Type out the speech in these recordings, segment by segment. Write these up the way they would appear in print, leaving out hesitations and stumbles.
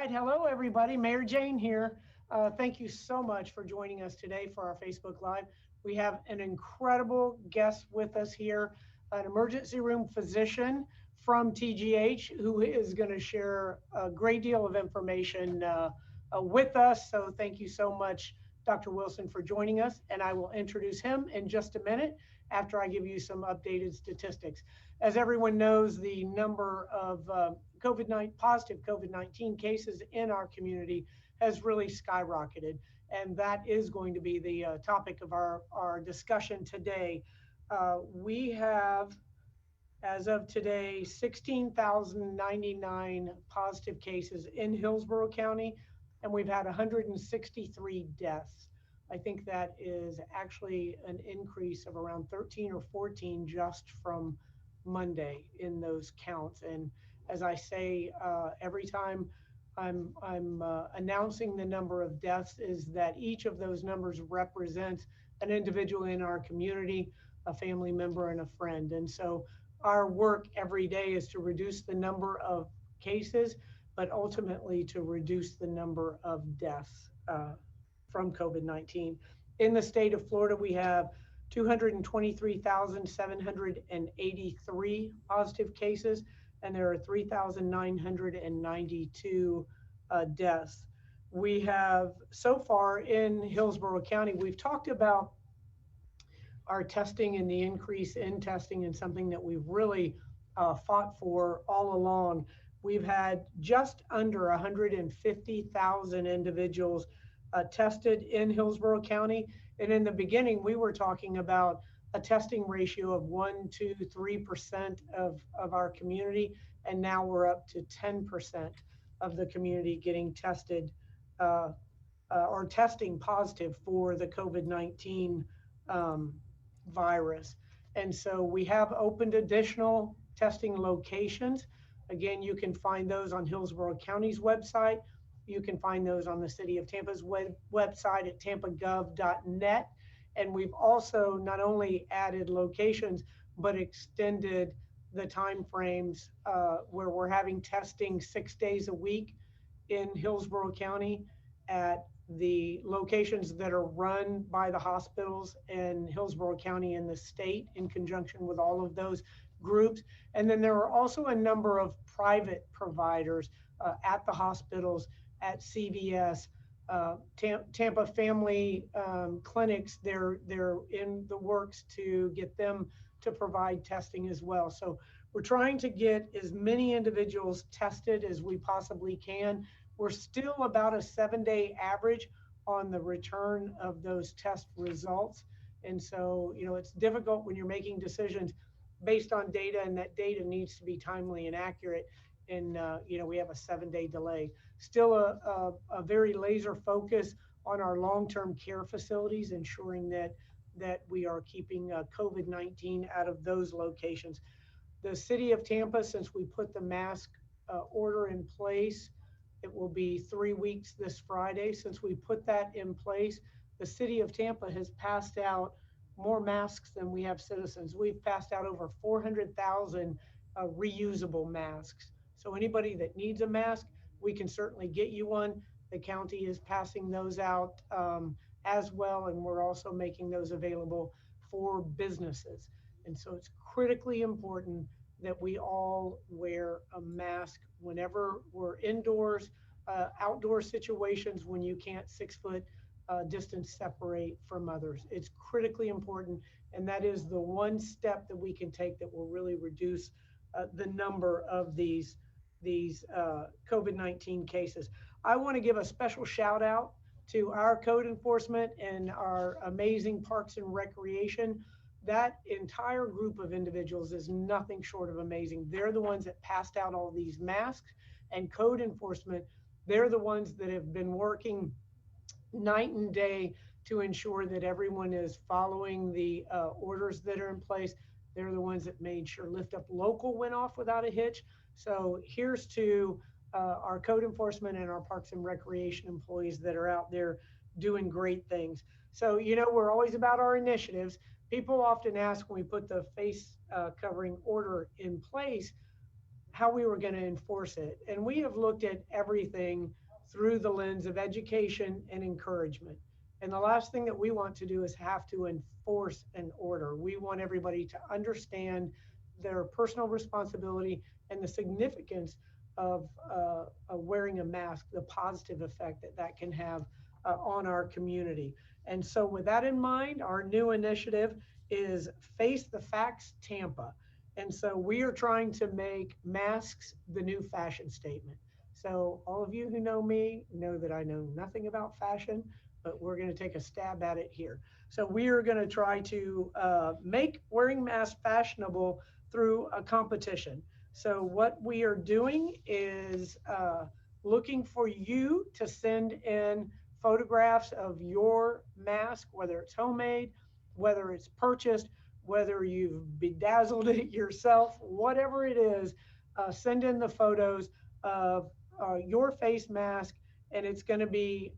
right, hello everybody. Mayor Jane here. Thank you so much for joining us today for our Facebook Live. We have an incredible guest with us here, an emergency room physician from TGH who is going to share a great deal of information with us. So thank you so much, Dr. Wilson, for joining us. And I will introduce him in just a minute after I give you some updated statistics. As everyone knows, the number of positive COVID-19 cases in our community has really skyrocketed. And that is going to be the topic of our discussion today. We have, as of today, 16,099 positive cases in Hillsborough County, and we've had 163 deaths. I think that is actually an increase of around 13 or 14 just from Monday in those counts. And as I say, every time I'm announcing the number of deaths, is that each of those numbers represents an individual in our community, a family member, and a friend. And so our work every day is to reduce the number of cases, but ultimately to reduce the number of deaths from COVID-19. In the state of Florida, we have 223,783 positive cases, and there are 3,992 deaths. We have, so far in Hillsborough County, we've talked about our testing and the increase in testing, and something that we've really fought for all along. We've had just under 150,000 individuals tested in Hillsborough County. And in the beginning, we were talking about a testing ratio of 1 to 3% of our community. And now we're up to 10% of the community getting tested or testing positive for the COVID-19 virus. And so we have opened additional testing locations. Again, you can find those on Hillsborough County's website. You can find those on the City of Tampa's website at tampagov.net. And we've also not only added locations, but extended the time frames where we're having testing 6 days a week in Hillsborough County at the locations that are run by the hospitals in Hillsborough County and the state, in conjunction with all of those groups. And then there are also a number of private providers at the hospitals, at CVS, Tampa Family Clinics. They're in the works to get them to provide testing as well. So we're trying to get as many individuals tested as we possibly can. We're still about a 7-day average on the return of those test results. And so, it's difficult when you're making decisions based on data, and that data needs to be timely and accurate. And, we have a 7-day delay. Still a very laser focus on our long-term care facilities, ensuring that we are keeping COVID-19 out of those locations. The City of Tampa, since we put the mask order in place, it will be 3 weeks this Friday. Since we put that in place, the City of Tampa has passed out more masks than we have citizens. We've passed out over 400,000 reusable masks. So anybody that needs a mask, we can certainly get you one. The county is passing those out as well, and we're also making those available for businesses. And so it's critically important that we all wear a mask whenever we're indoors, outdoor situations when you can't 6-foot distance separate from others. It's critically important, and that is the one step that we can take that will really reduce the number of these COVID-19 cases. I want to give a special shout out to our code enforcement and our amazing Parks and Recreation. That entire group of individuals is nothing short of amazing. They're the ones that passed out all these masks, and code enforcement, they're the ones that have been working night and day to ensure that everyone is following the orders that are in place. They're the ones that made sure Lift Up Local went off without a hitch. So here's to our code enforcement and our Parks and Recreation employees that are out there doing great things. So, we're always about our initiatives. People often ask, when we put the face covering order in place, how we were going to enforce it. And we have looked at everything through the lens of education and encouragement. And the last thing that we want to do is have to enforce an order. We want everybody to understand their personal responsibility and the significance of wearing a mask, the positive effect that that can have on our community. And so with that in mind, our new initiative is Face the Facts Tampa. And so we are trying to make masks the new fashion statement. So all of you who know me know that I know nothing about fashion, but we're going to take a stab at it here. So we are going to try to make wearing masks fashionable through a competition. So what we are doing is looking for you to send in photographs of your mask, whether it's homemade, whether it's purchased, whether you've bedazzled it yourself, whatever it is, send in the photos of your face mask, and it's going to be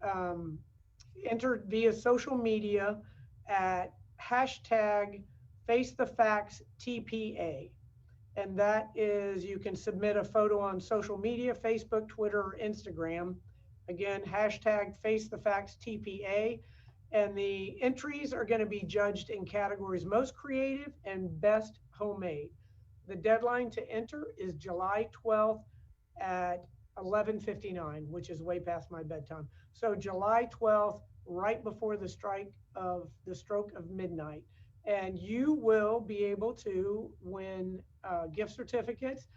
entered via social media at hashtag FaceTheFactsTPA. And that is, you can submit a photo on social media, Facebook, Twitter, or Instagram. Again, hashtag FaceTheFactsTPA. And the entries are going to be judged in categories most creative and best homemade. The deadline to enter is July 12th at 11:59, which is way past my bedtime. So July 12th, right before the stroke of midnight. And you will be able to win gift certificates,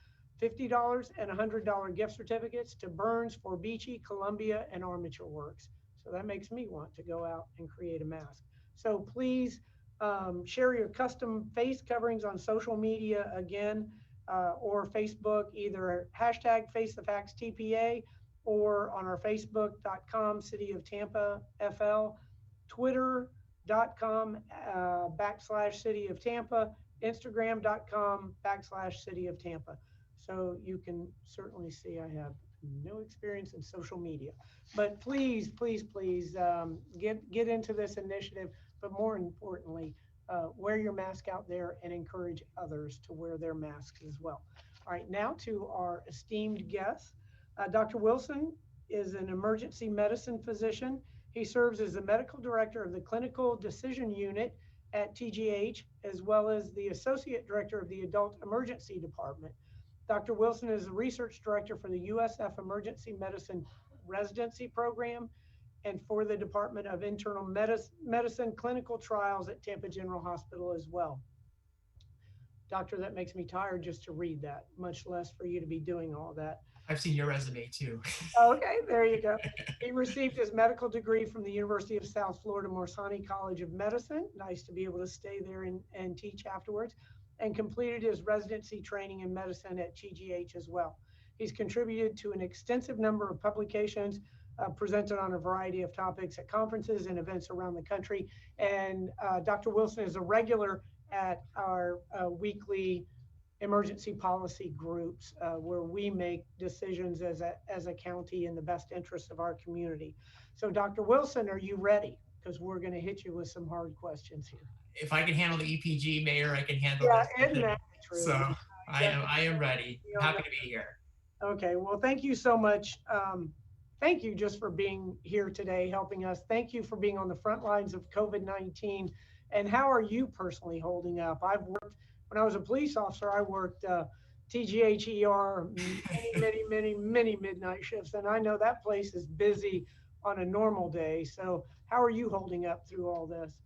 $50 and $100 gift certificates to Burns, Forbici, Columbia, and Armature Works. So that makes me want to go out and create a mask. So please share your custom face coverings on social media again, or Facebook, either hashtag FaceTheFactsTPA or on our Facebook.com City of Tampa FL, Twitter.com /City of Tampa, Instagram.com /City of Tampa. So you can certainly see I have no experience in social media, but please, please, please get into this initiative. But more importantly, wear your mask out there and encourage others to wear their masks as well. All right, now to our esteemed guest. Dr. Wilson is an emergency medicine physician. He serves as the medical director of the clinical decision unit at TGH, as well as the associate director of the adult emergency department. Dr. Wilson is the research director for the USF Emergency Medicine Residency Program and for the Department of Internal Medicine Clinical Trials at Tampa General Hospital as well. Doctor, that makes me tired just to read that, much less for you to be doing all that. I've seen your resume too. Okay, there you go. He received his medical degree from the University of South Florida Morsani College of Medicine. Nice to be able to stay there and teach afterwards. And completed his residency training in medicine at TGH as well. He's contributed to an extensive number of publications, presented on a variety of topics at conferences and events around the country. And Dr. Wilson is a regular at our weekly emergency policy groups where we make decisions as a county in the best interest of our community. So Dr. Wilson, are you ready? Because we're going to hit you with some hard questions here. If I can handle the EPG, Mayor, I can handle this. Yeah, isn't that true? So I am ready. I'm happy to be here. Okay, well, thank you so much. Thank you just for being here today, helping us. Thank you for being on the front lines of COVID-19. And how are you personally holding up? I've worked, when I was a police officer, I worked TGH ER many midnight shifts. And I know that place is busy on a normal day. So how are you holding up through all this?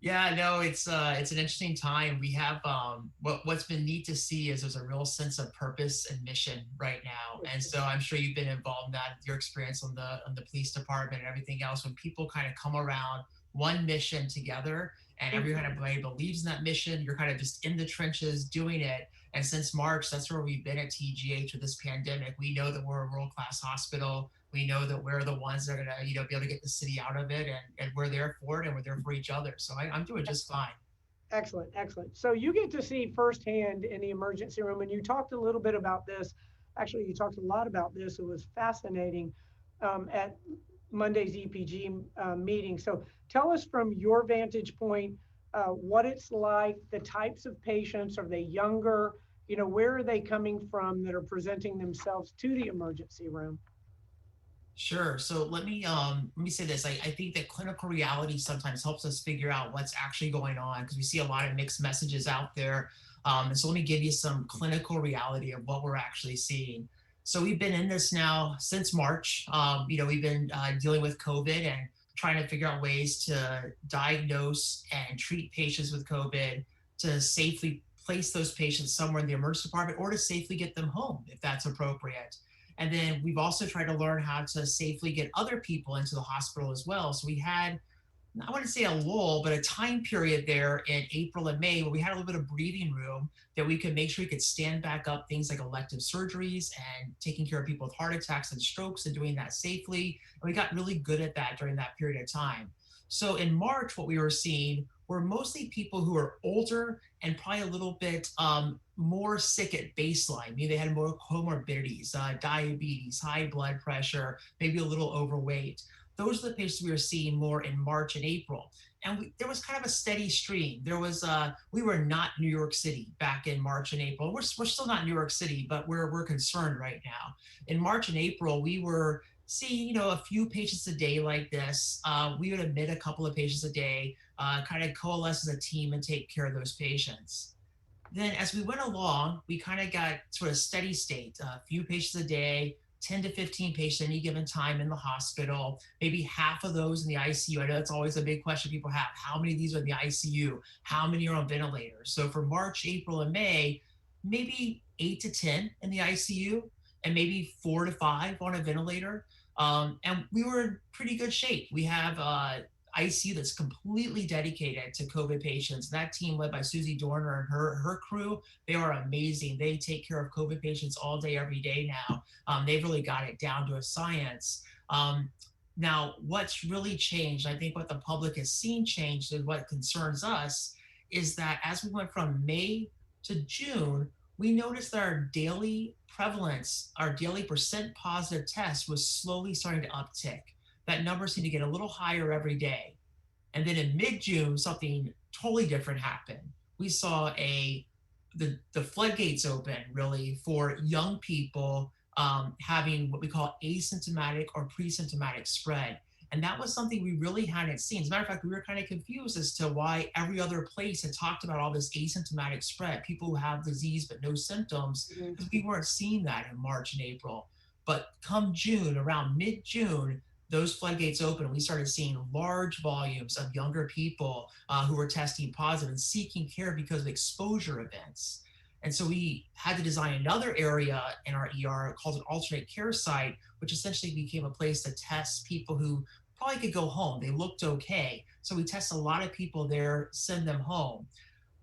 Yeah, no, it's an interesting time. We have what's been neat to see is there's a real sense of purpose and mission right now, and so I'm sure you've been involved in that, your experience on the police department and everything else. When people kind of come around one mission together, and everybody believes in that mission, you're kind of just in the trenches doing it. And since March, that's where we've been at TGH with this pandemic. We know that we're a world-class hospital. We know that we're the ones that are gonna, be able to get the city out of it, and we're there for it, and we're there for each other. So I'm doing just fine. Excellent, excellent. So you get to see firsthand in the emergency room, and you talked a little bit about this. Actually, you talked a lot about this. It was fascinating at Monday's EPG meeting. So tell us from your vantage point what it's like, the types of patients. Are they younger? where are they coming from that are presenting themselves to the emergency room? Sure. So let me say this. I think that clinical reality sometimes helps us figure out what's actually going on because we see a lot of mixed messages out there. And so let me give you some clinical reality of what we're actually seeing. So we've been in this now since March. We've been dealing with COVID and trying to figure out ways to diagnose and treat patients with COVID, to safely place those patients somewhere in the emergency department or to safely get them home if that's appropriate. And then we've also tried to learn how to safely get other people into the hospital as well. So we had, I wouldn't say a lull, but a time period there in April and May where we had a little bit of breathing room that we could make sure we could stand back up things like elective surgeries and taking care of people with heart attacks and strokes and doing that safely. And we got really good at that during that period of time. So in March, what we were seeing were mostly people who are older and probably a little bit more sick at baseline. Maybe they had more comorbidities, diabetes, high blood pressure, maybe a little overweight. Those are the patients we were seeing more in March and April. And there was kind of a steady stream. We were not New York City back in March and April. We're still not New York City, but we're concerned right now. In March and April, we were seeing, a few patients a day like this. We would admit a couple of patients a day, kind of coalesce as a team and take care of those patients. Then as we went along, we kind of got sort of steady state, a few patients a day, 10 to 15 patients at any given time in the hospital, maybe half of those in the ICU. I know that's always a big question people have. How many of these are in the ICU? How many are on ventilators? So for March, April, and May, maybe 8 to 10 in the ICU and maybe 4 to 5 on a ventilator. And we were in pretty good shape. We have ICU that's completely dedicated to COVID patients. That team led by Susie Dorner and her crew, they are amazing. They take care of COVID patients all day, every day now. They've really got it down to a science. Now, what's really changed, I think what the public has seen changed and what concerns us is that as we went from May to June, we noticed that our daily prevalence, our daily percent positive test was slowly starting to uptick. That number seemed to get a little higher every day. And then in mid-June, something totally different happened. We saw the floodgates open really for young people having what we call asymptomatic or pre-symptomatic spread. And that was something we really hadn't seen. As a matter of fact, we were kind of confused as to why every other place had talked about all this asymptomatic spread, people who have disease but no symptoms, because we weren't seeing that in March and April. But come June, around mid-June, those floodgates open and we started seeing large volumes of younger people who were testing positive and seeking care because of exposure events. And so we had to design another area in our ER called an alternate care site, which essentially became a place to test people who probably could go home. They looked okay. So we test a lot of people there, send them home.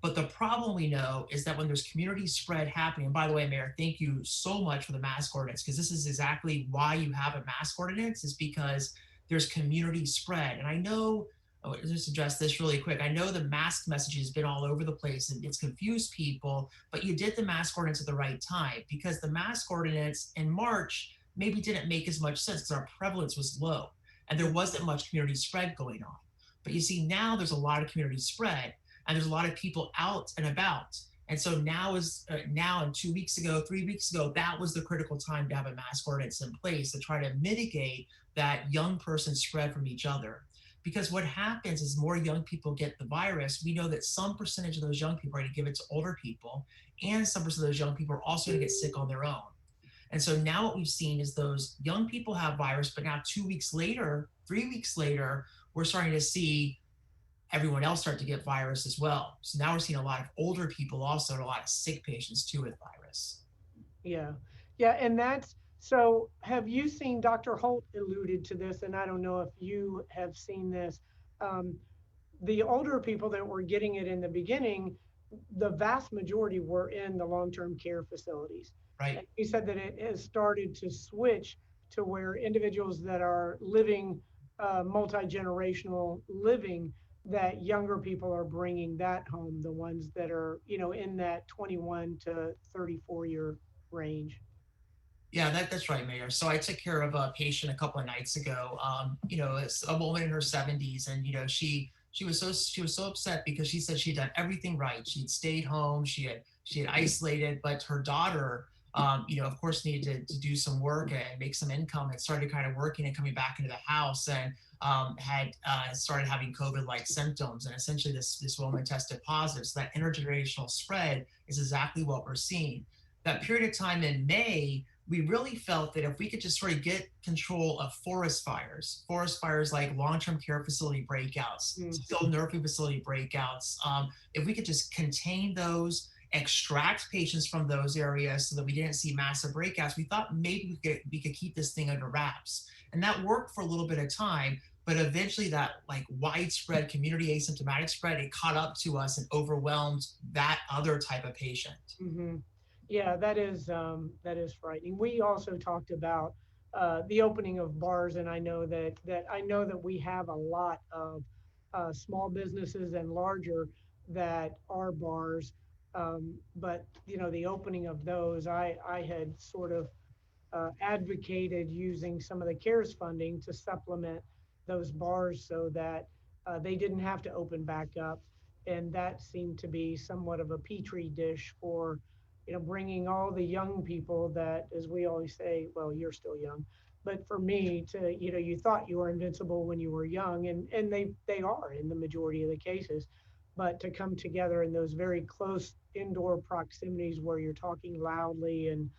But the problem we know is that when there's community spread happening, and by the way, Mayor, thank you so much for the mask ordinance, because this is exactly why you have a mask ordinance, is because there's community spread. And I know, just address this really quick. I know the mask message has been all over the place and it's confused people, but you did the mask ordinance at the right time, because the mask ordinance in March maybe didn't make as much sense because our prevalence was low and there wasn't much community spread going on. But you see, now there's a lot of community spread and there's a lot of people out and about. And so now and 2 weeks ago, 3 weeks ago, that was the critical time to have a mask ordinance in place to try to mitigate that young person spread from each other. Because what happens is more young people get the virus. We know that some percentage of those young people are going to give it to older people, and some percent of those young people are also going to get sick on their own. And so now what we've seen is those young people have virus, but now 2 weeks later, 3 weeks later, we're starting to see everyone else start to get virus as well. So now we're seeing a lot of older people also, and a lot of sick patients too with virus. Yeah. Yeah. And so have you seen, Dr. Holt alluded to this, and I don't know if you have seen this. The older people that were getting it in the beginning, the vast majority were in the long-term care facilities. Right. And you said that it has started to switch to where individuals that are living multi-generational living, that younger people are bringing that home, the ones that are, in that 21 to 34 year range. Yeah, that's right, Mayor. So I took care of a patient a couple of nights ago. It's a woman in her 70s, and she was so upset because she said she'd done everything right. She'd stayed home. She she had isolated, but her daughter, of course, needed to do some work and make some income, and started kind of working and coming back into the house, and had started having COVID-like symptoms. And essentially, this woman tested positive. So that intergenerational spread is exactly what we're seeing. That period of time in May, we really felt that if we could just sort of get control of forest fires like long-term care facility breakouts, skilled nursing facility breakouts, if we could just contain those, extract patients from those areas so that we didn't see massive breakouts, we thought maybe we could keep this thing under wraps. And that worked for a little bit of time, but eventually that like widespread community asymptomatic spread, it caught up to us and overwhelmed that other type of patient. Mm-hmm. Yeah, that is frightening. We also talked about the opening of bars, and I know that we have a lot of small businesses and larger that are bars, but the opening of those, I had sort of advocated using some of the CARES funding to supplement those bars so that they didn't have to open back up. And that seemed to be somewhat of a petri dish for, bringing all the young people that, as we always say, well, you're still young, but for me to, you thought you were invincible when you were young, and they are in the majority of the cases, but to come together in those very close indoor proximities where you're talking loudly and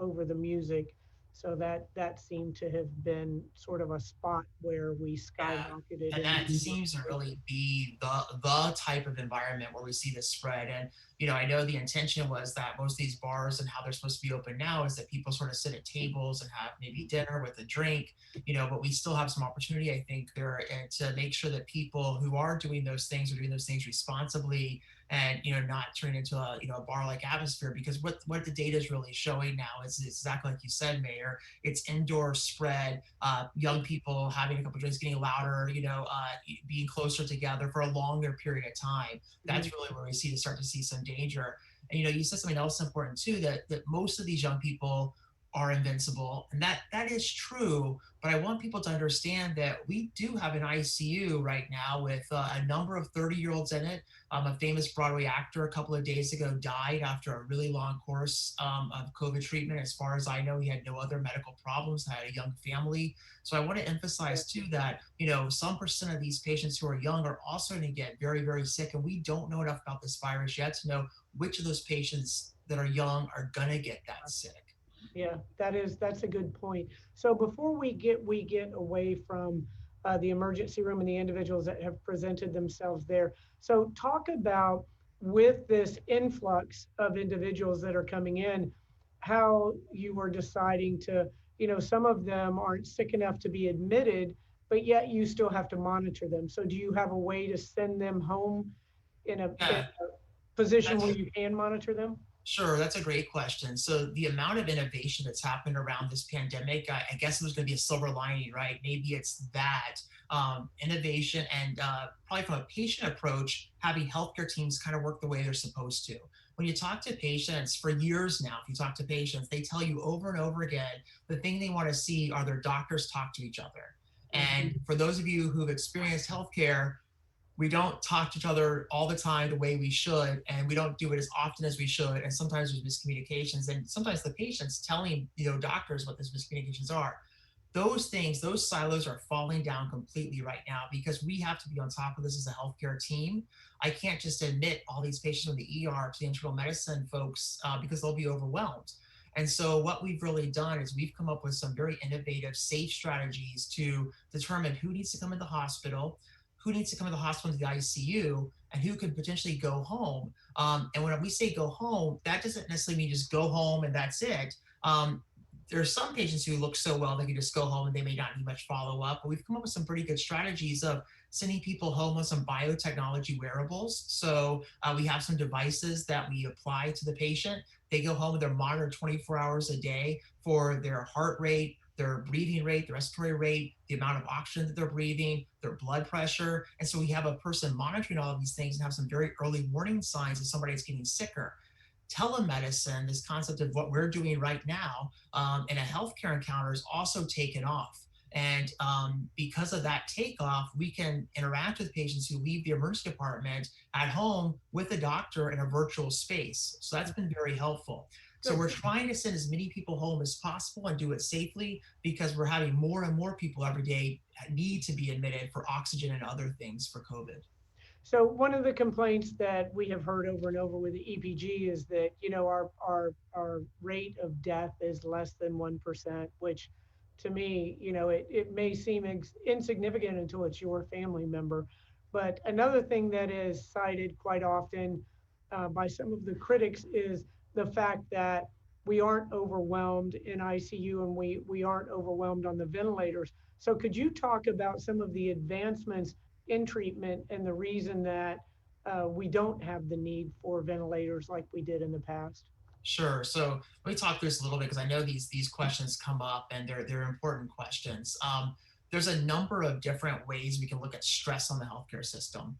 over the music. So that seemed to have been sort of a spot where we Yeah, skyrocketed and in that number of seems to cases. really be the type of environment where we see this spread. And I know the intention was that most of these bars and how they're supposed to be open now is that people sort of sit at tables and have maybe dinner with a drink, but we still have some opportunity, I think, there to make sure that people who are doing those things are doing those things responsibly, and not turn into a bar-like atmosphere. Because what the data is really showing now is exactly like you said, Mayor. It's indoor spread, young people having a couple drinks, getting louder, being closer together for a longer period of time. Mhm. That's really where we start to see some danger. And you said something else important too, that most of these young people are invincible, and that is true. But I want people to understand that we do have an ICU right now with a number of 30-year-olds in it. A famous Broadway actor a couple of days ago died after a really long course of COVID treatment. As far as I know, he had no other medical problems, had a young family. So I want to emphasize too that, some percent of these patients who are young are also going to get very, very sick. And we don't know enough about this virus yet to know which of those patients that are young are going to get that sick. Yeah, that's a good point. So before we get away from the emergency room and the individuals that have presented themselves there, so talk about, with this influx of individuals that are coming in, how you were deciding to, some of them aren't sick enough to be admitted, but yet you still have to monitor them. So do you have a way to send them home in Yeah, a position that's where you can monitor them? Sure, that's a great question. So the amount of innovation that's happened around this pandemic, I guess there's going to be a silver lining, right? Maybe it's that innovation, and probably from a patient approach, having healthcare teams kind of work the way they're supposed to. When you talk to patients for years now, if you talk to patients, they tell you over and over again, the thing they want to see are their doctors talk to each other. And for those of you who've experienced healthcare, we don't talk to each other all the time the way we should, and we don't do it as often as we should, and sometimes there's miscommunications, and sometimes the patients telling doctors what those miscommunications are. Those things, those silos are falling down completely right now, because we have to be on top of this as a healthcare team. I can't just admit all these patients from the ER to the internal medicine folks, because they'll be overwhelmed. And so what we've really done is we've come up with some very innovative, safe strategies to determine who needs to come in the hospital, who needs to come to the hospital into the ICU, and who could potentially go home. And when we say go home, that doesn't necessarily mean just go home and that's it. There are some patients who look so well they can just go home and they may not need much follow up. But we've come up with some pretty good strategies of sending people home with some biotechnology wearables. So we have some devices that we apply to the patient. They go home and they're monitored 24 hours a day for their heart rate, their breathing rate, their respiratory rate, the amount of oxygen that they're breathing, their blood pressure. And so we have a person monitoring all of these things and have some very early warning signs if somebody is getting sicker. Telemedicine, this concept of what we're doing right now in a healthcare encounter, is also taken off. And because of that takeoff, we can interact with patients who leave the emergency department at home with a doctor in a virtual space. So that's been very helpful. So Good. we're trying to send as many people home as possible and do it safely, because we're having more and more people every day need to be admitted for oxygen and other things for COVID. So one of the complaints that we have heard over and over with the EPG is that, our rate of death is less than 1%, which to me, it may seem insignificant until it's your family member. But another thing that is cited quite often by some of the critics is the fact that we aren't overwhelmed in ICU, and we aren't overwhelmed on the ventilators. So could you talk about some of the advancements in treatment and the reason that we don't have the need for ventilators like we did in the past? Sure. So let me talk through this a little bit, because I know these questions come up and they're important questions. There's a number of different ways we can look at stress on the healthcare system.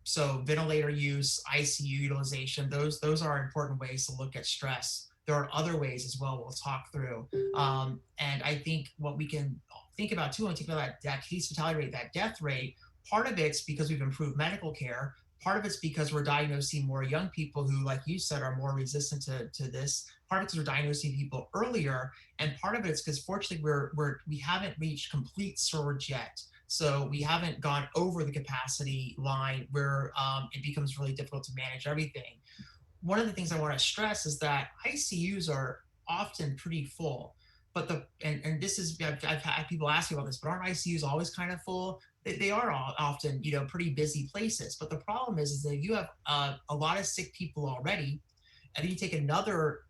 So ventilator use, ICU utilization, those are important ways to look at stress. There are other ways as well we'll talk through. And I think what we can think about too, when we think about that case fatality rate, that death rate, part of it's because we've improved medical care. Part of it's because we're diagnosing more young people who, like you said, are more resistant to this. Part of it's we're diagnosing people earlier, and part of it's because fortunately we haven't reached complete surge yet. So we haven't gone over the capacity line where it becomes really difficult to manage everything. One of the things I want to stress is that ICUs are often pretty full. But and this is, I've had people ask me about this, but aren't ICUs always kind of full? They are often, pretty busy places. But the problem is that you have a lot of sick people already, and then you take another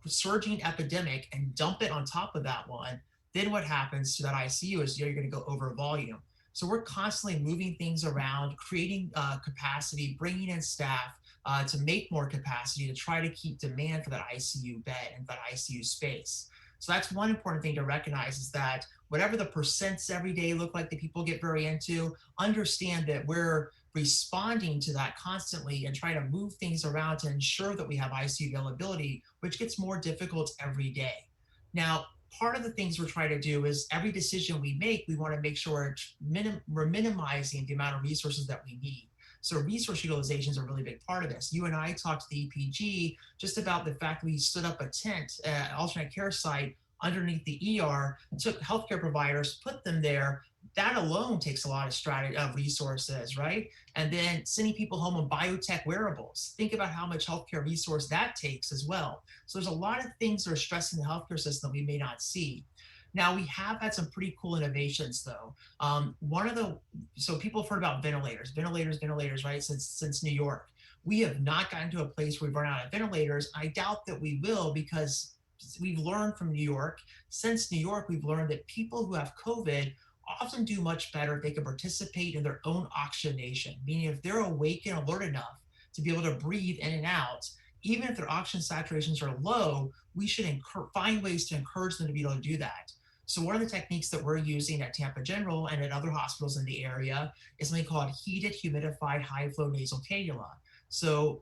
surging epidemic and dump it on top of that one. Then what happens to that ICU is you're going to go over volume. So we're constantly moving things around, creating capacity, bringing in staff to make more capacity to try to keep demand for that ICU bed and that ICU space. So that's one important thing to recognize, is that whatever the percents every day look like that people get very into, understand that we're responding to that constantly and trying to move things around to ensure that we have ICU availability, which gets more difficult every day. Now, part of the things we're trying to do is every decision we make, we want to make sure we're minimizing the amount of resources that we need. So resource utilization is a really big part of this. You and I talked to the EPG just about the fact we stood up a tent, alternate care site underneath the ER, took healthcare providers, put them there. That alone takes a lot of strategy of resources, right? And then sending people home on biotech wearables. Think about how much healthcare resource that takes as well. So there's a lot of things that are stressing the healthcare system we may not see. Now, we have had some pretty cool innovations, though. So people have heard about ventilators, right? Since New York, we have not gotten to a place where we've run out of ventilators. I doubt that we will, because we've learned from New York. Since New York, we've learned that people who have COVID often do much better if they can participate in their own oxygenation, meaning if they're awake and alert enough to be able to breathe in and out, even if their oxygen saturations are low, we should find ways to encourage them to be able to do that. So one of the techniques that we're using at Tampa General and at other hospitals in the area is something called heated humidified high flow nasal cannula. So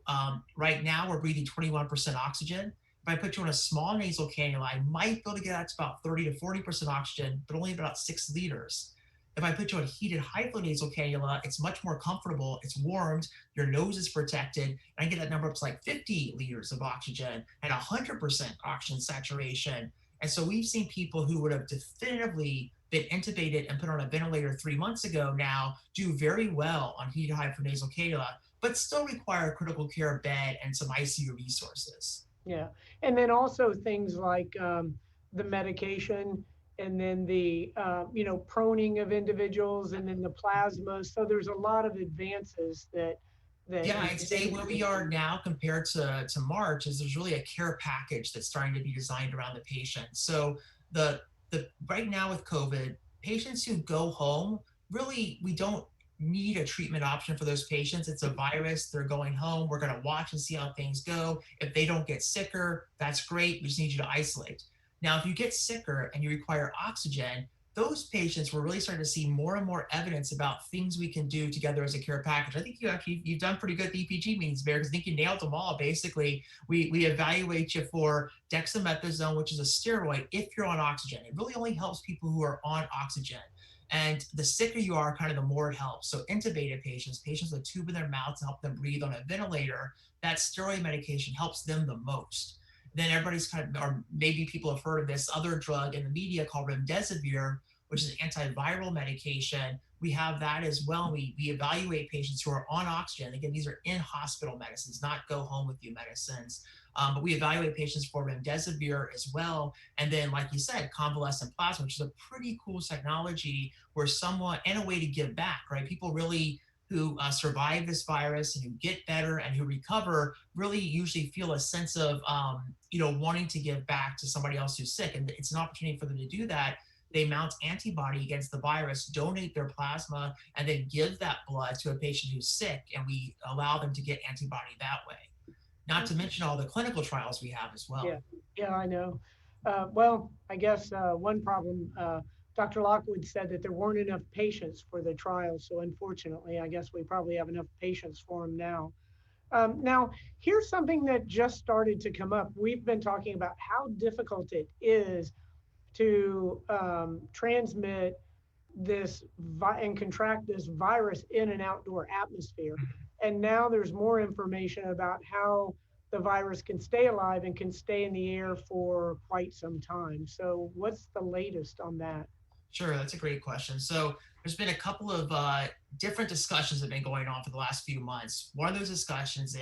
right now we're breathing 21% oxygen. If I put you on a small nasal cannula, I might be able to get out to about 30 to 40% oxygen, but only about 6 liters. If I put you on a heated high flow nasal cannula, it's much more comfortable. It's warmed, your nose is protected, and I get that number up to like 50 liters of oxygen and 100% oxygen saturation. And so we've seen people who would have definitively been intubated and put on a ventilator 3 months ago now do very well on heated high flow nasal cannula, but still require a critical care bed and some ICU resources. Yeah. And then also things like the medication, and then the, proning of individuals, and then the plasma. So there's a lot of advances that Yeah, we've I'd say been where we are now compared to March is there's really a care package that's starting to be designed around the patient. So the right now with COVID, patients who go home, really we don't need a treatment option for those patients. It's a virus, they're going home. We're going to watch and see how things go. If they don't get sicker, that's great. We just need you to isolate. Now, if you get sicker and you require oxygen, those patients, we're really starting to see more and more evidence about things we can do together as a care package. I think you've done pretty good at the EPG meetings, Bear, because I think you nailed them all. Basically, we evaluate you for dexamethasone, which is a steroid, if you're on oxygen. It really only helps people who are on oxygen. And the sicker you are, kind of the more it helps. So intubated patients, patients with a tube in their mouth to help them breathe on a ventilator, that steroid medication helps them the most. Then everybody's kind of, or maybe people have heard of this other drug in the media called remdesivir, which is an antiviral medication. We have that as well. We evaluate patients who are on oxygen. Again, these are in-hospital medicines, not go home with you medicines. But we evaluate patients for remdesivir as well. And then, like you said, convalescent plasma, which is a pretty cool technology where someone, and a way to give back, right? People really who survive this virus and who get better and who recover really usually feel a sense of, wanting to give back to somebody else who's sick. And it's an opportunity for them to do that. They mount antibody against the virus, donate their plasma, and then give that blood to a patient who's sick. And we allow them to get antibody that way. Not to mention all the clinical trials we have as well. Yeah, I know. Well, I guess one problem, Dr. Lockwood said that there weren't enough patients for the trial. So unfortunately, I guess we probably have enough patients for them now. Now, here's something that just started to come up. We've been talking about how difficult it is to transmit this and contract this virus in an outdoor atmosphere. And now there's more information about how the virus can stay alive and can stay in the air for quite some time. So what's the latest on that? Sure, that's a great question. So there's been a couple of different discussions that have been going on for the last few months. One of those discussions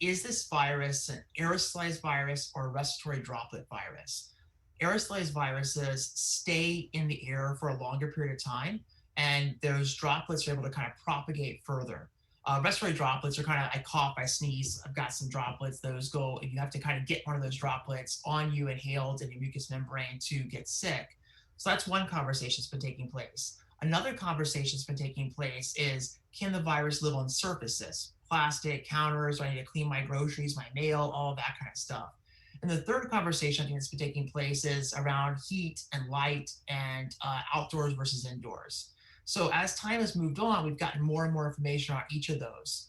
is this virus an aerosolized virus or a respiratory droplet virus? Aerosolized viruses stay in the air for a longer period of time, and those droplets are able to kind of propagate further. Respiratory droplets are kind of, I cough, I sneeze, I've got some droplets, those go, and you have to kind of get one of those droplets on you inhaled in your mucous membrane to get sick. So that's one conversation that's been taking place. Another conversation that's been taking place is, can the virus live on surfaces? Plastic, counters, I need to clean my groceries, my mail, all of that kind of stuff. And the third conversation I think that's been taking place is around heat and light and outdoors versus indoors. So as time has moved on, we've gotten more and more information on each of those.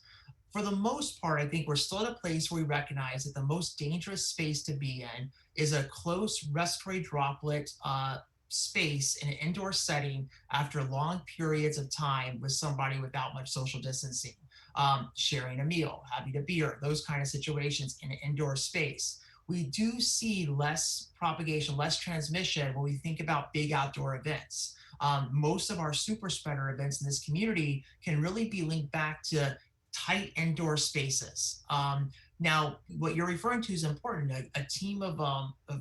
For the most part, I think we're still at a place where we recognize that the most dangerous space to be in is a close respiratory droplet space in an indoor setting after long periods of time with somebody without much social distancing, sharing a meal, having a beer, those kind of situations in an indoor space. We do see less propagation, less transmission when we think about big outdoor events. Most of our super spreader events in this community can really be linked back to tight indoor spaces. Now, what you're referring to is important. A team of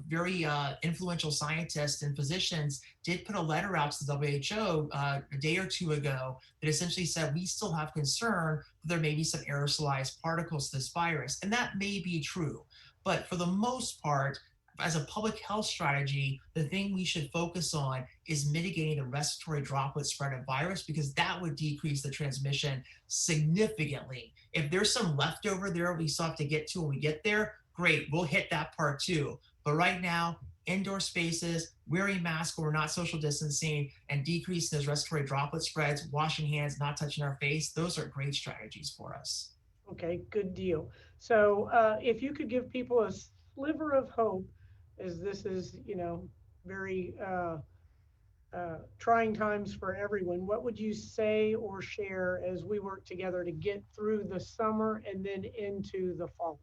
very influential scientists and physicians did put a letter out to the WHO a day or two ago that essentially said we still have concern that there may be some aerosolized particles to this virus. And that may be true. But for the most part, as a public health strategy, the thing we should focus on is mitigating the respiratory droplet spread of virus, because that would decrease the transmission significantly. If there's some leftover there we still have to get to when we get there, great, we'll hit that part too. But right now, indoor spaces, wearing masks when we're not social distancing, and decreasing those respiratory droplet spreads, washing hands, not touching our face, those are great strategies for us. Okay, good deal. So if you could give people a sliver of hope, as this is, very trying times for everyone, what would you say or share as we work together to get through the summer and then into the fall?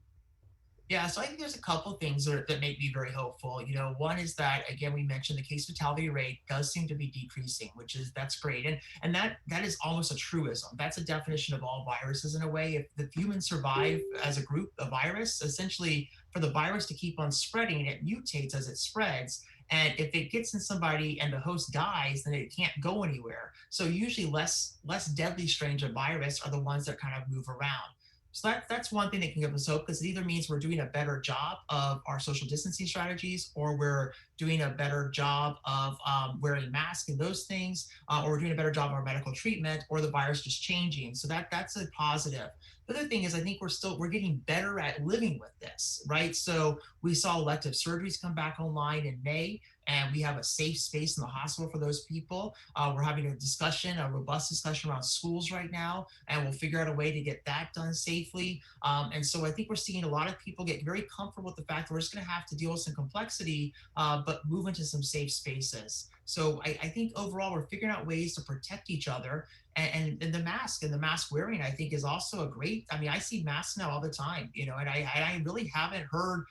Yeah, so I think there's a couple of things that make me very hopeful. One is that, again, we mentioned the case fatality rate does seem to be decreasing, that's great. And that is almost a truism. That's a definition of all viruses in a way. If humans survive as a group, a virus, essentially for the virus to keep on spreading, it mutates as it spreads. And if it gets in somebody and the host dies, then it can't go anywhere. So usually less deadly strains of virus are the ones that kind of move around. So that's one thing that can give us hope, because it either means we're doing a better job of our social distancing strategies, or we're doing a better job of wearing masks and those things, or we're doing a better job of our medical treatment, or the virus just changing. So that's a positive. The other thing is, I think we're getting better at living with this, right? So we saw elective surgeries come back online in May, and we have a safe space in the hospital for those people. We're having a robust discussion around schools right now, and we'll figure out a way to get that done safely. And so I think we're seeing a lot of people get very comfortable with the fact that we're just going to have to deal with some complexity, but move into some safe spaces. So I think overall we're figuring out ways to protect each other, and the mask wearing, I think, is also a great. I mean, I see masks now all the time, and I really haven't heard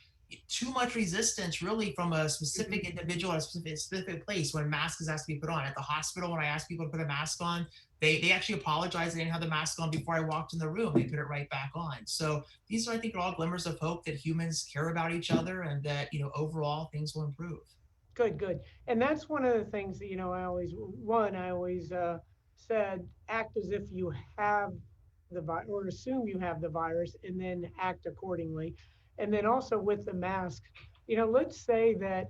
too much resistance really from a specific individual at a specific place when a mask is asked to be put on. At the hospital, when I ask people to put a mask on, they actually apologized. They didn't have the mask on before I walked in the room. They put it right back on. So these are, I think, are all glimmers of hope that humans care about each other, and that overall things will improve. Good, good. And that's one of the things that, I always said, act as if you have the virus, or assume you have the virus, and then act accordingly. And then also with the mask, let's say that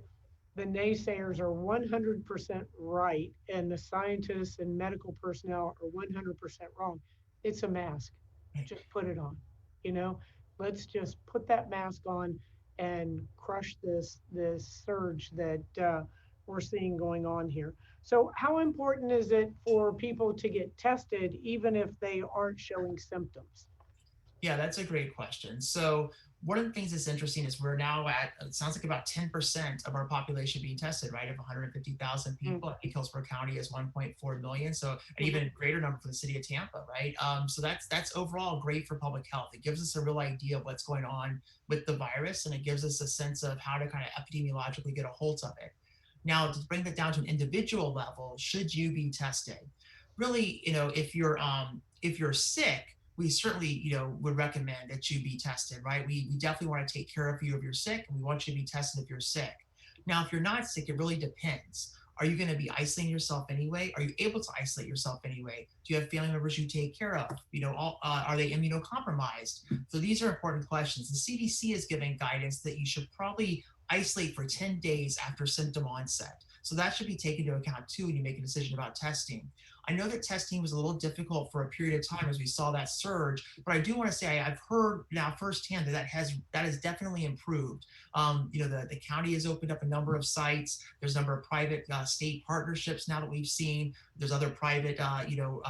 the naysayers are 100% right and the scientists and medical personnel are 100% wrong. It's a mask. Just put it on. You know, let's just put that mask on and crush this surge that we're seeing going on here. So, how important is it for people to get tested, even if they aren't showing symptoms? Yeah, that's a great question. So one of the things that's interesting is we're now at, it sounds like about 10% of our population being tested, right? Of 150,000 people. I think Hillsborough County is 1.4 million. So an even greater number for the city of Tampa, right? So that's overall great for public health. It gives us a real idea of what's going on with the virus, and it gives us a sense of how to kind of epidemiologically get a hold of it. Now, to bring that down to an individual level, should you be tested? Really, if you're sick, we certainly, would recommend that you be tested, right? We definitely want to take care of you if you're sick, and we want you to be tested if you're sick. Now, if you're not sick, it really depends. Are you going to be isolating yourself anyway? Are you able to isolate yourself anyway? Do you have family members you take care of? Are they immunocompromised? So these are important questions. The CDC is giving guidance that you should probably isolate for 10 days after symptom onset. So that should be taken into account too when you make a decision about testing. I know that testing was a little difficult for a period of time as we saw that surge, but I do want to say I've heard now firsthand that has definitely improved. The county has opened up a number of sites. There's a number of private state partnerships now that we've seen. There's other private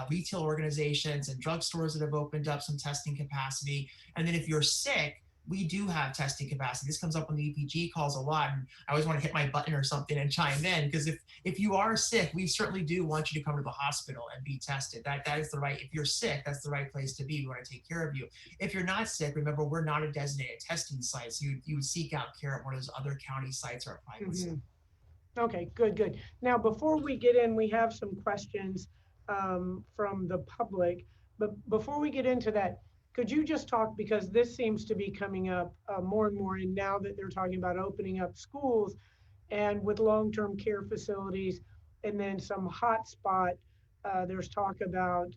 retail organizations and drugstores that have opened up some testing capacity. And then if you're sick, we do have testing capacity. This comes up on the EPG calls a lot, and I always want to hit my button or something and chime in, because if you are sick, we certainly do want you to come to the hospital and be tested. That is the right. If you're sick, that's the right place to be. We want to take care of you. If you're not sick, remember, we're not a designated testing site, so you would seek out care at one of those other county sites or a private site. Okay, good, good. Now, before we get in, we have some questions from the public. But before we get into that, could you just talk, because this seems to be coming up more and more, and now that they're talking about opening up schools and with long-term care facilities, and then some hotspot, there's talk about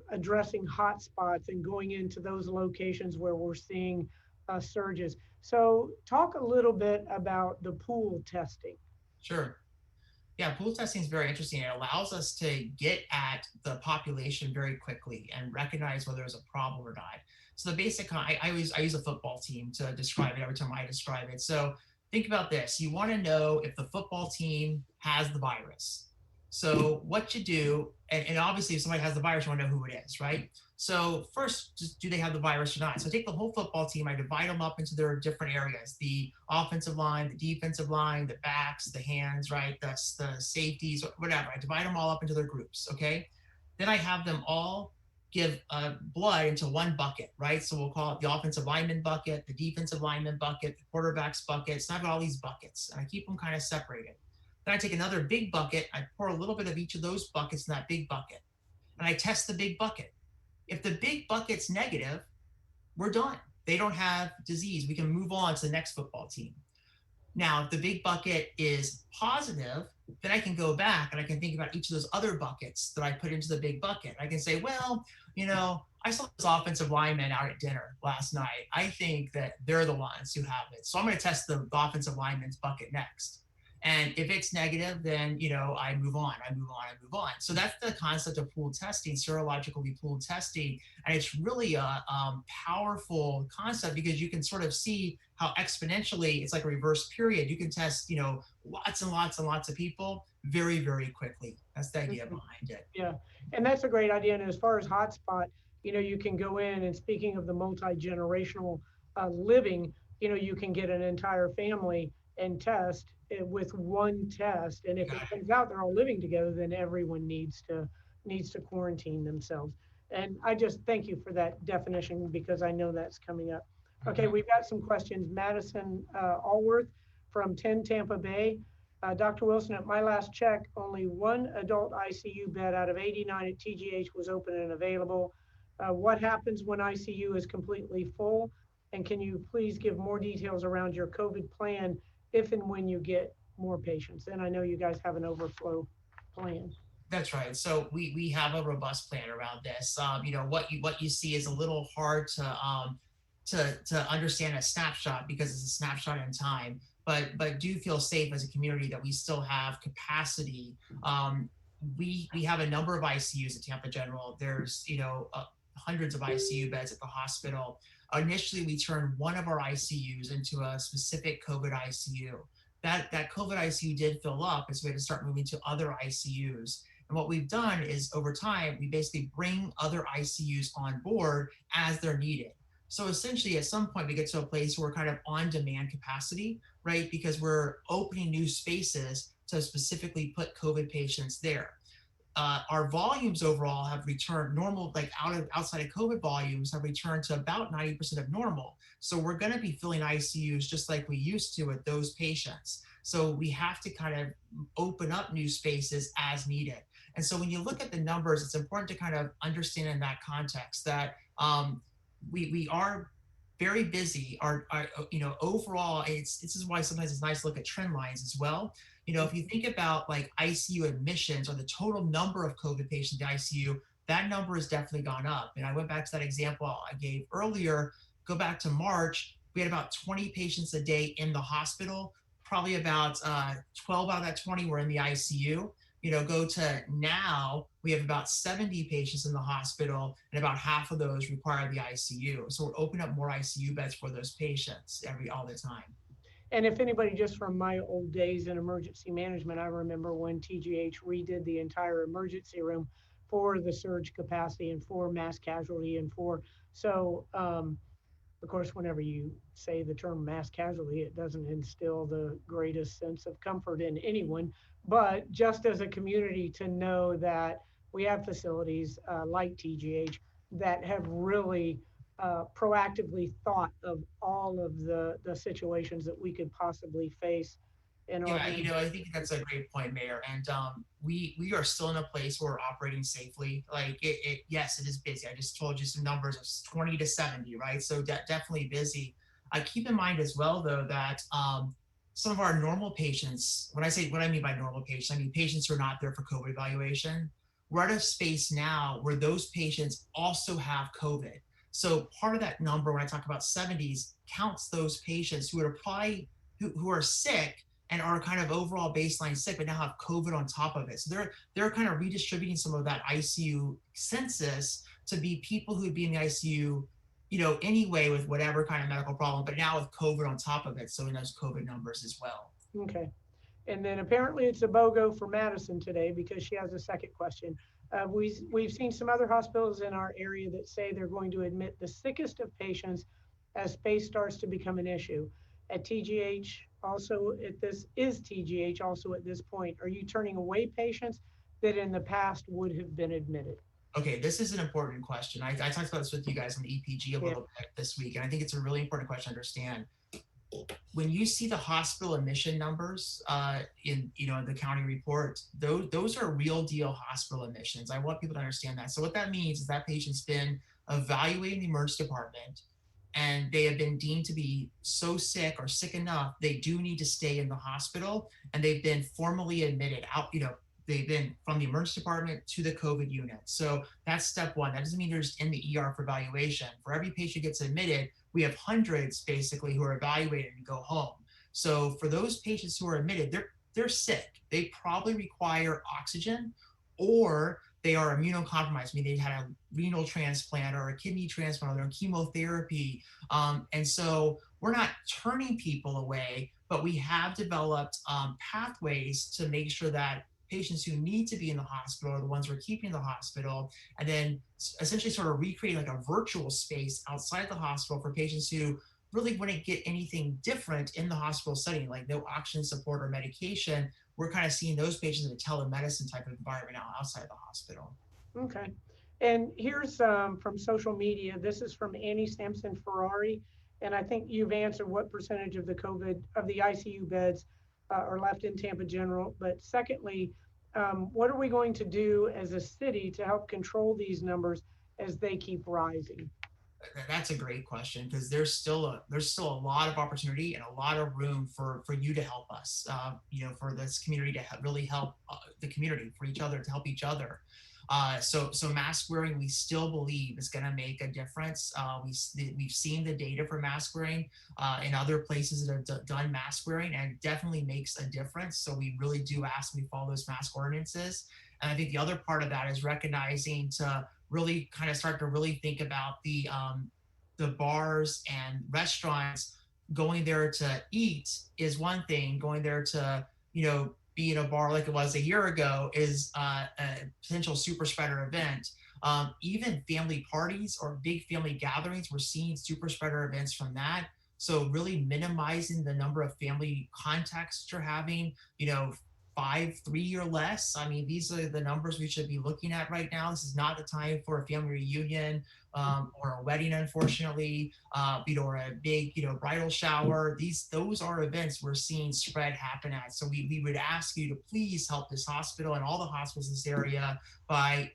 addressing hotspots and going into those locations where we're seeing surges. So talk a little bit about the pool testing. Sure. Yeah, pool testing is very interesting. It allows us to get at the population very quickly and recognize whether there's a problem or not. So the basic, I use a football team to describe it every time I describe it. So think about this. You want to know if the football team has the virus. So what you do, and obviously if somebody has the virus, you want to know who it is, right? So first, just do they have the virus or not? So take the whole football team, I divide them up into their different areas: the offensive line, the defensive line, the backs, the hands, right? The safeties, whatever. I divide them all up into their groups, okay? Then I have them all give blood into one bucket, right? So we'll call it the offensive lineman bucket, the defensive lineman bucket, the quarterback's bucket. So I've got all these buckets, and I keep them kind of separated. Then I take another big bucket, I pour a little bit of each of those buckets in that big bucket, and I test the big bucket. If the big bucket's negative, we're done. They don't have disease. We can move on to the next football team. Now, if the big bucket is positive, then I can go back and I can think about each of those other buckets that I put into the big bucket. I can say, well, I saw this offensive lineman out at dinner last night. I think that they're the ones who have it. So I'm going to test the offensive lineman's bucket next. And if it's negative, then, I move on, I move on, I move on. So that's the concept of pooled testing, serologically pooled testing. And it's really a powerful concept because you can sort of see how exponentially it's like a reverse period. You can test, lots and lots and lots of people very, very quickly. That's the idea Mhm. behind it. Yeah, and that's a great idea. And as far as hotspot, you can go in and speaking of the multi-generational living, you can get an entire family and test it with one test. And if it Got it. turns out they're all living together, then everyone needs to quarantine themselves. And I just thank you for that definition because I know that's coming up. Okay, Mhm. we've got some questions. Madison Allworth from 10 Tampa Bay. Dr. Wilson, at my last check, only one adult ICU bed out of 89 at TGH was open and available. What happens when ICU is completely full? And can you please give more details around your COVID plan if and when you get more patients? And I know you guys have an overflow plan. That's right. So we have a robust plan around this. What you see is a little hard to understand a snapshot because it's a snapshot in time. But do feel safe as a community that we still have capacity. We have a number of ICUs at Tampa General. There's hundreds of ICU beds at the hospital. Initially, we turned one of our ICUs into a specific COVID ICU. That COVID ICU did fill up, and so we had to start moving to other ICUs. And what we've done is over time, we basically bring other ICUs on board as they're needed. So essentially, at some point, we get to a place where we're kind of on demand capacity, right? Because we're opening new spaces to specifically put COVID patients there. Our volumes overall have returned normal, like outside of COVID volumes have returned to about 90% of normal. So we're going to be filling ICUs just like we used to with those patients. So we have to kind of open up new spaces as needed. And so when you look at the numbers, it's important to kind of understand in that context that we are very busy. Our overall, this is why sometimes it's nice to look at trend lines as well. If you think about like ICU admissions or the total number of COVID patients in the ICU, that number has definitely gone up. And I went back to that example I gave earlier. Go back to March, we had about 20 patients a day in the hospital. Probably about 12 out of that 20 were in the ICU. Go to now, we have about 70 patients in the hospital, and about half of those require the ICU. So we're opening up more ICU beds for those patients all the time. And if anybody just from my old days in emergency management, I remember when TGH redid the entire emergency room for the surge capacity and for mass casualty and for, so of course, whenever you say the term mass casualty, it doesn't instill the greatest sense of comfort in anyone. But just as a community to know that we have facilities like TGH that have really proactively thought of all of the situations that we could possibly face in our Yeah, I organization. think that's a great point, Mayor. And we are still in a place where we're operating safely. Like yes, it is busy. I just told you some numbers of 20 to 70, right? So definitely busy. I keep in mind as well, though, that some of our normal patients, when I say what I mean by normal patients, I mean patients who are not there for COVID evaluation. We're at a space now where those patients also have COVID. So part of that number, when I talk about 70s, counts those patients who are probably who are sick and are kind of overall baseline sick, but now have COVID on top of it. So they're kind of redistributing some of that ICU census to be people who'd be in the ICU, anyway with whatever kind of medical problem, but now with COVID on top of it. So in those COVID numbers as well. Okay. And then apparently it's a BOGO for Madison today because she has a second question. We've seen some other hospitals in our area that say they're going to admit the sickest of patients as space starts to become an issue. At TGH, also at this is TGH also at this point. Are you turning away patients that in the past would have been admitted? Okay, this is an important question. I talked about this with you guys on the EPG a Yeah. little bit this week, and I think it's a really important question to understand. When you see the hospital admission numbers in the county report, those are real deal hospital admissions. I want people to understand that. So what that means is that patient's been evaluated in the emergency department, and they have been deemed to be so sick or sick enough they do need to stay in the hospital, and they've been formally admitted out. They've been from the emergency department to the COVID unit. So that's step one. That doesn't mean they're just in the ER for evaluation. For every patient gets admitted, we have hundreds basically who are evaluated and go home. So for those patients who are admitted, they're sick. They probably require oxygen, or they are immunocompromised. I mean, they've had a renal transplant or a kidney transplant, or they're on chemotherapy. And so we're not turning people away, but we have developed pathways to make sure that patients who need to be in the hospital are the ones we're keeping in the hospital, and then essentially sort of recreate like a virtual space outside the hospital for patients who really wouldn't get anything different in the hospital setting, like no oxygen support or medication. We're kind of seeing those patients in a telemedicine type of environment now outside the hospital. Okay. And here's from social media. This is from Annie Sampson Ferrari. And I think you've answered what percentage of the COVID, of the ICU beds are left in Tampa General. But secondly, what are we going to do as a city to help control these numbers as they keep rising? That's a great question, because there's still a lot of opportunity and a lot of room for you to help us. For this community to really help the community, for each other to help each other. So mask wearing, we still believe, is going to make a difference. We've seen the data for mask wearing in other places that have done mask wearing, and it definitely makes a difference. So we really do ask we follow those mask ordinances. And I think the other part of that is recognizing to really kind of start to really think about the bars and restaurants. Going there to eat is one thing. Going there to be in a bar like it was a year ago is a potential super spreader event. Even family parties or big family gatherings, we're seeing super spreader events from that. So really minimizing the number of family contacts that you're having, 5, 3 or less. I mean, these are the numbers we should be looking at right now. This is not the time for a family reunion or a wedding, unfortunately, or a big, bridal shower. Those are events we're seeing spread happen at. So we would ask you to please help this hospital and all the hospitals in this area by,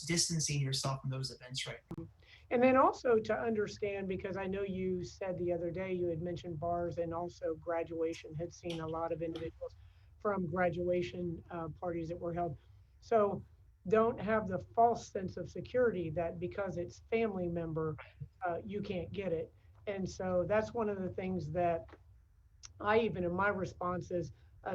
distancing yourself from those events right now. And then also to understand, because I know you said the other day you had mentioned bars and also graduation had seen a lot of individuals from graduation parties that were held. So don't have the false sense of security that because it's family member, you can't get it. And so that's one of the things that I even in my responses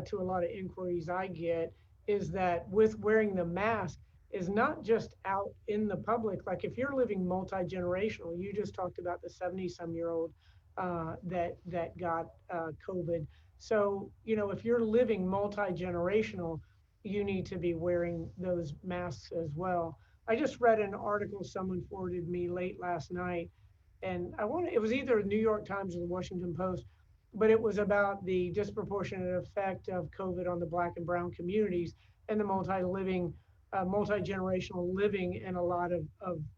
to a lot of inquiries I get is that with wearing the mask is not just out in the public. Like if you're living multi-generational, you just talked about the 70-some-year-old that got COVID. So, if you're living multi-generational, you need to be wearing those masks as well. I just read an article someone forwarded me late last night, and it was either the New York Times or the Washington Post, but it was about the disproportionate effect of COVID on the Black and Brown communities and the multi-generational living in a lot of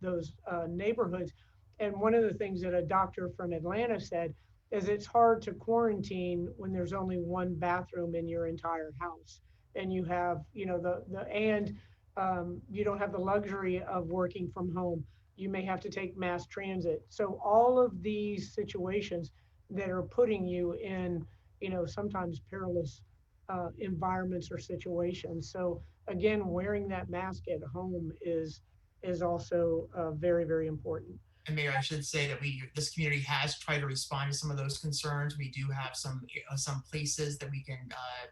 those neighborhoods. And one of the things that a doctor from Atlanta said is it's hard to quarantine when there's only one bathroom in your entire house, and you have, you don't have the luxury of working from home. You may have to take mass transit. So all of these situations that are putting you in, sometimes perilous environments or situations. So again, wearing that mask at home is also very, very important. And Mayor, I should say that this community has tried to respond to some of those concerns. We do have some places that we can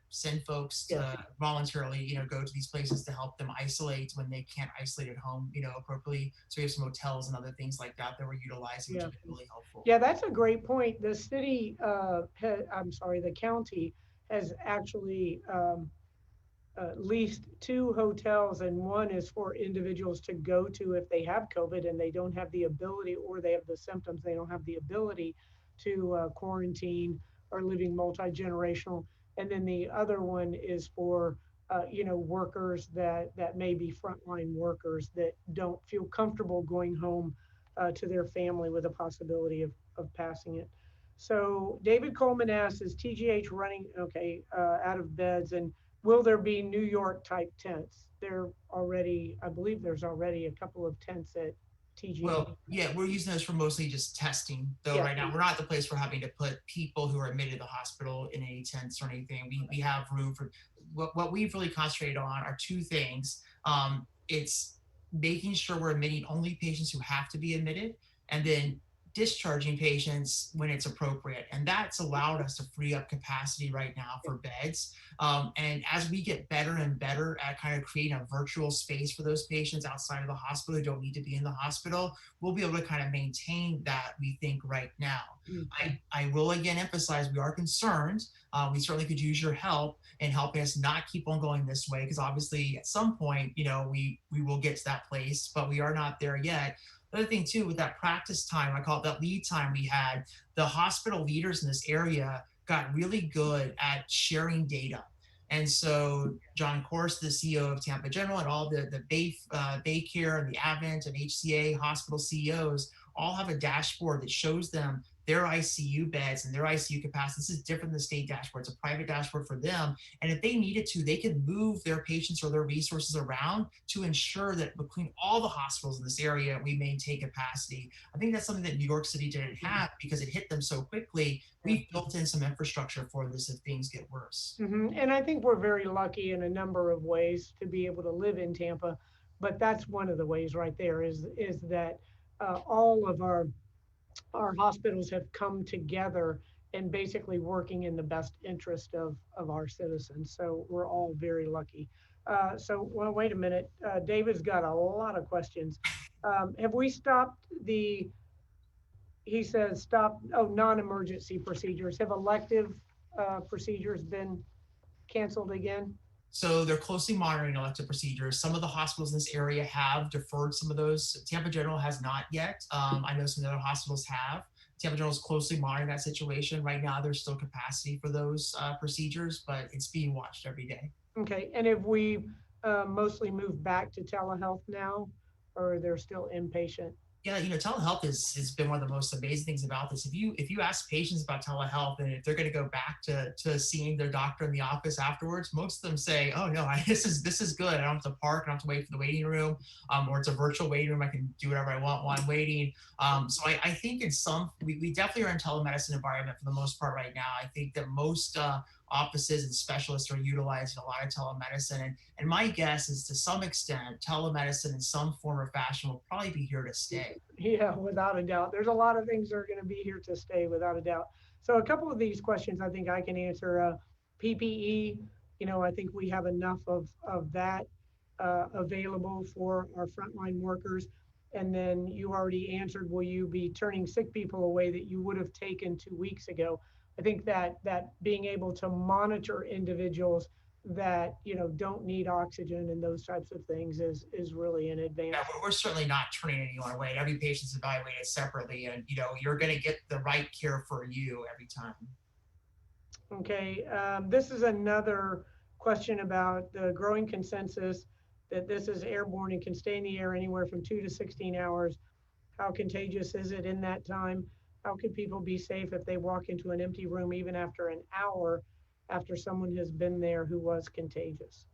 send folks to Yes. voluntarily, go to these places to help them isolate when they can't isolate at home, appropriately. So we have some hotels and other things like that that we're utilizing, which Yeah. have been really helpful. Yeah, that's a great point. The city, the county has actually leased 2 hotels, and one is for individuals to go to if they have COVID and they don't have the ability, or they have the symptoms, they don't have the ability to quarantine, or living multi-generational. And then the other one is for workers that may be frontline workers that don't feel comfortable going home to their family with a possibility of passing it. So David Coleman asks, is TGH running out of beds, and will there be New York type tents? I believe there's already a couple of tents at TGH. Well, yeah, we're using those for mostly just testing, though. Yeah. Right now, we're not at the place we're having to put people who are admitted to the hospital in any tents or anything. We have room for what we've really concentrated on are 2 things. It's making sure we're admitting only patients who have to be admitted, and then discharging patients when it's appropriate. And that's allowed us to free up capacity right now for beds. And as we get better and better at kind of creating a virtual space for those patients outside of the hospital who don't need to be in the hospital, we'll be able to kind of maintain that, we think, right now. I will again emphasize we are concerned. We certainly could use your help in helping us not keep on going this way, because obviously at some point, we will get to that place, but we are not there yet. The other thing too, with that practice time, I call it that lead time we had, the hospital leaders in this area got really good at sharing data. And so John Kors, the CEO of Tampa General, and all the Baycare and the Advent and HCA hospital CEOs all have a dashboard that shows them their ICU beds and their ICU capacity. This is different than the state dashboard. It's a private dashboard for them. And if they needed to, they could move their patients or their resources around to ensure that between all the hospitals in this area, we maintain capacity. I think that's something that New York City didn't have because it hit them so quickly. We've built in some infrastructure for this if things get worse. And I think we're very lucky in a number of ways to be able to live in Tampa, but that's one of the ways right there is that all of our hospitals have come together and basically working in the best interest of our citizens. So we're all very lucky. Well, wait a minute. David's got a lot of questions. Have we stopped he says non-emergency procedures. Have elective procedures been canceled again? So they're closely monitoring elective procedures. Some of the hospitals in this area have deferred some of those. Tampa General has not yet. I know some other hospitals have. Tampa General is closely monitoring that situation. Right now, there's still capacity for those procedures, but it's being watched every day. Okay, and have we mostly moved back to telehealth now, or are there still inpatient? Yeah, telehealth has been one of the most amazing things about this. If you ask patients about telehealth and if they're going to go back to seeing their doctor in the office afterwards, most of them say, "Oh no, this is good. I don't have to park. I don't have to wait for the waiting room, or it's a virtual waiting room. I can do whatever I want while I'm waiting." So I think we definitely are in telemedicine environment for the most part right now. I think that most offices and specialists are utilizing a lot of telemedicine. And my guess is to some extent, telemedicine in some form or fashion will probably be here to stay. Yeah, without a doubt. There's a lot of things that are going to be here to stay without a doubt. So a couple of these questions I think I can answer. PPE, I think we have enough of that available for our frontline workers. And then you already answered, will you be turning sick people away that you would have taken 2 weeks ago? I think that being able to monitor individuals that don't need oxygen and those types of things is really an advance. Yeah, we're certainly not turning anyone away. Every patient's evaluated separately, and you're going to get the right care for you every time. Okay, this is another question about the growing consensus that this is airborne and can stay in the air anywhere from 2 to 16 hours. How contagious is it in that time? How could people be safe if they walk into an empty room even after an hour after someone has been there who was contagious?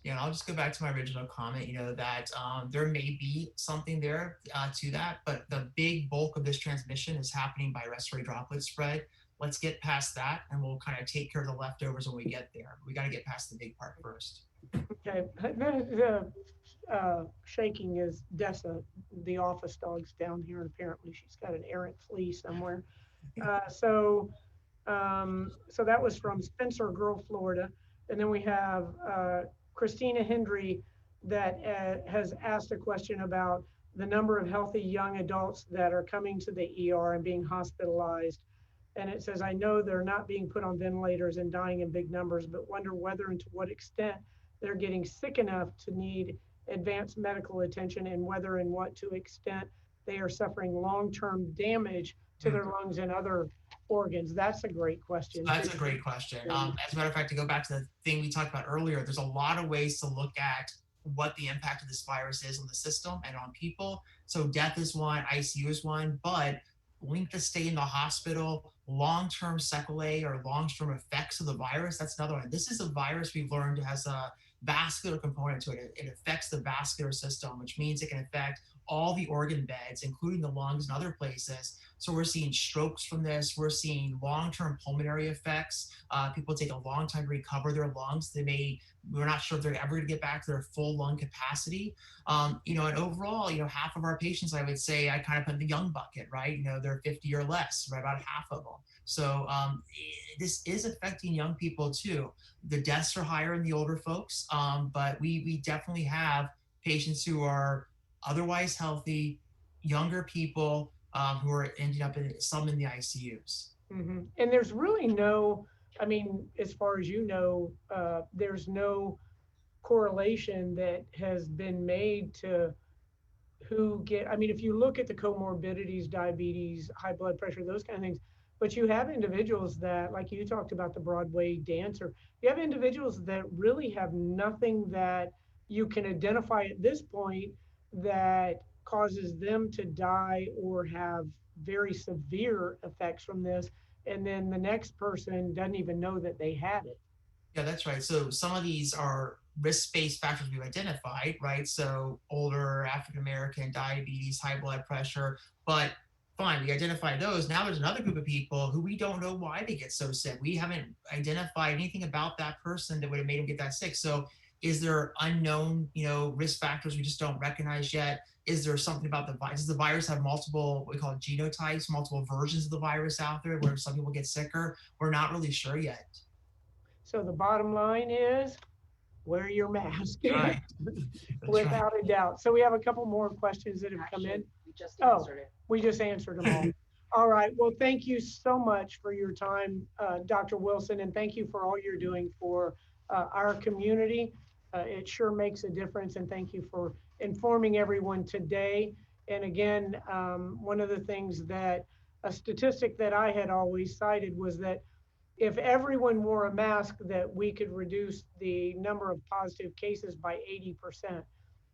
Yeah, I'll just go back to my original comment, that there may be something there to that, but the big bulk of this transmission is happening by respiratory droplet spread. Let's get past that and we'll kind of take care of the leftovers when we get there. We got to get past the big part first. Okay, shaking is Dessa, the office dog's down here, and apparently she's got an errant flea somewhere. So that was from Spencer Girl, Florida. And then we have Christina Hendry that has asked a question about the number of healthy young adults that are coming to the ER and being hospitalized. And it says, I know they're not being put on ventilators and dying in big numbers, but wonder whether and to what extent they're getting sick enough to need advanced medical attention, and whether and what to extent they are suffering long-term damage to their lungs and other organs. That's a great question. That's a great question. As a matter of fact, to go back to the thing we talked about earlier, there's a lot of ways to look at what the impact of this virus is on the system and on people. So death is one, ICU is one, but length of stay in the hospital, long-term sequelae or long-term effects of the virus, that's another one. This is a virus we've learned has a vascular component to it. It affects the vascular system, which means it can affect all the organ beds, including the lungs and other places. So we're seeing strokes from this. We're seeing long-term pulmonary effects. People take a long time to recover their lungs. We're not sure if they're ever going to get back to their full lung capacity. And overall, half of our patients, I would say, I kind of put in the young bucket, right? They're 50 or less, right? About half of them. So this is affecting young people too. The deaths are higher in the older folks, but we definitely have patients who are otherwise healthy, younger people who are ending up some in the ICUs. Mm-hmm. And there's really no, I mean, as far as there's no correlation that has been made to I mean, if you look at the comorbidities, diabetes, high blood pressure, those kind of things, but you have individuals that, like you talked about the Broadway dancer, you have individuals that really have nothing that you can identify at this point that causes them to die or have very severe effects from this. And then the next person doesn't even know that they had it. Yeah, that's right. So some of these are risk-based factors we've identified, right? So older, African American, diabetes, high blood pressure, but fine, we identified those. Now there's another group of people who we don't know why they get so sick. We haven't identified anything about that person that would have made them get that sick. So is there unknown, risk factors we just don't recognize yet? Is there something about the virus? Does the virus have multiple, what we call genotypes, multiple versions of the virus out there where some people get sicker? We're not really sure yet. So the bottom line is wear your mask. Right. Without a doubt. So we have a couple more questions that have come in. We just answered it. We just answered them all. All right. Well, thank you so much for your time, Dr. Wilson, and thank you for all you're doing for our community. It sure makes a difference, and thank you for informing everyone today. And again, one of the things a statistic that I had always cited was that if everyone wore a mask, that we could reduce the number of positive cases by 80%.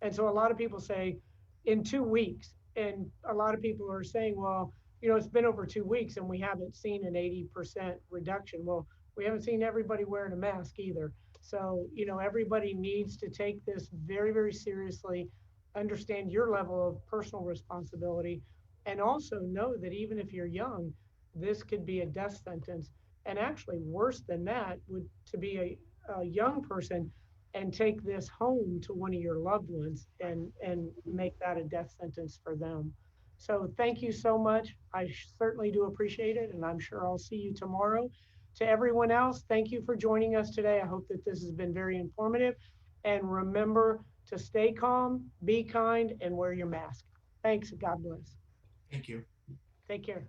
And so a lot of people say in 2 weeks, and a lot of people are saying, well, it's been over 2 weeks and we haven't seen an 80% reduction. Well, we haven't seen everybody wearing a mask either. So, everybody needs to take this very, very seriously, understand your level of personal responsibility, and also know that even if you're young, this could be a death sentence. And actually worse than that would to be a young person and take this home to one of your loved ones and make that a death sentence for them. So thank you so much. I certainly do appreciate it, and I'm sure I'll see you tomorrow. To everyone else, thank you for joining us today. I hope that this has been very informative. And remember to stay calm, be kind, and wear your mask. Thanks. God bless. Thank you. Take care.